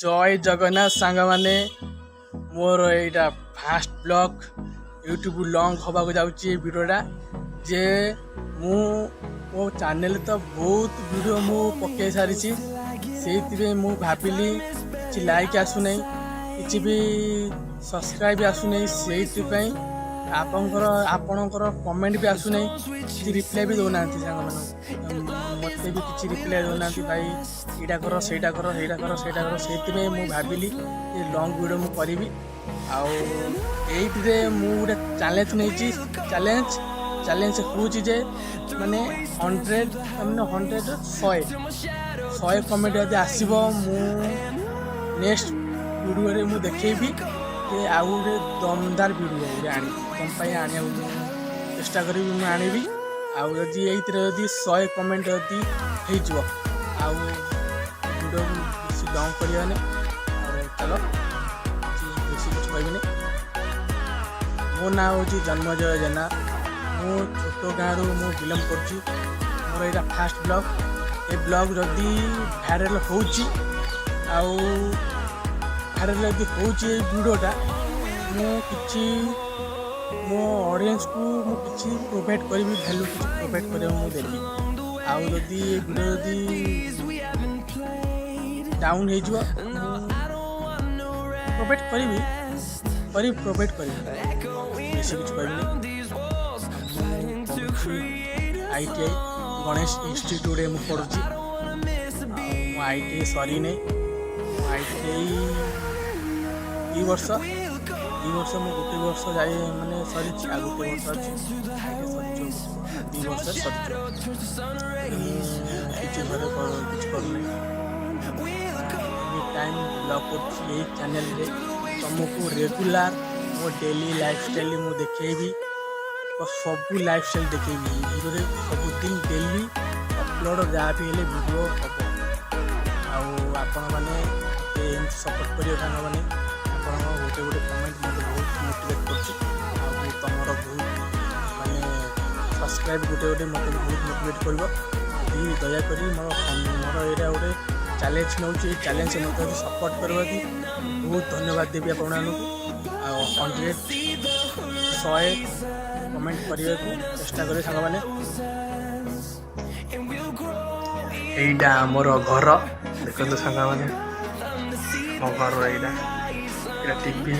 जय जगन्नाथ सांग माने मोर यहाँ फास्ट ब्लॉग यूट्यूब लॉन्ग होगा जाऊँगी वीडियोटा जे मु मो चैनल तो बहुत वीडियो मु पकई सारी से मु भाविली कि लाइक आसुना कि भी सब्सक्राइब आसुना से आपणकर कमेंट भी आसुना कि रिप्लाई भी दौना सांग मत भी किसी रिप्लाई दौना भाई यहाँ कर सहीटा कर सहीटा कर सहीटा कर से मुझे भाविली ये लॉन्ग वीडियो मुझे करी आईटे मुझे चैलेंज नहीं चैलेंज चैलेंज हूँ जे माने 100 माने 100 कमेंट यदि आसब मु नेक्स्ट वीडियो मुझे देखेबी कि आउ गोटे दमदार वीडियो आनी तुम आने चेष्टा करी मुझे आनबी आदि ये 100 कमेंट यदि हो आउ वीडियो बेसी लॉन्ग करवाने चलो बेसी कुछ कहबी मो ना हूँ जन्मजय जेना मु छोट गाँव मु बिलंग कर मोर यहाँ फास्ट ब्लॉग ये ब्लॉग जदि भाइराल हो भाइराल यदि हो वीडियोटा मुझे मो ऑडियंस को मुझे प्रोवाइड करी वैल्यू किसी प्रोवाइड कर देवी आदि वीडियो यदि डाउन हो प्रोवाइड करी प्रोवाइड करी बेसी कुछ कहबी ITI गणेश इंस्टीट्यूट मुझे पढ़ुची ITI सरी नहीं ITI 2 वर्ष मु गोटे वर्ष जाए मैंने सरी आ गोटे वर्ष अच्छी 2 वर्ष सरी किसी घर कुछ करना टाइम ब्लॉग कर चैनल रे तुमको रेगुलर मो डेली लाइफस्टाइल मु देखेबी तो सबू लाइफस्टाइल देखेबी वीडियो सबुदिन डेली अपलोड जहाँ भी हेले वीडियो हम आपण मैंने सपोर्ट करिए सांग मैंने आप गोटे गोटे कमेंट मत बहुत मोटिवेट कर तुम बहुत माने सब्सक्राइब गोटे गोटे मत बहुत मोटिवेट कर दयाकोरी मोर यहाँ गोटे चैलेंज नौ चैलेंज मत सपोर्ट करवा बहुत धन्यवाद देवी आपण 100 कमेंट करने को चेष्टा करें सांग मैंने यहाँ मोर घर देखते सांग मैंने मो घर यहाँ टीवी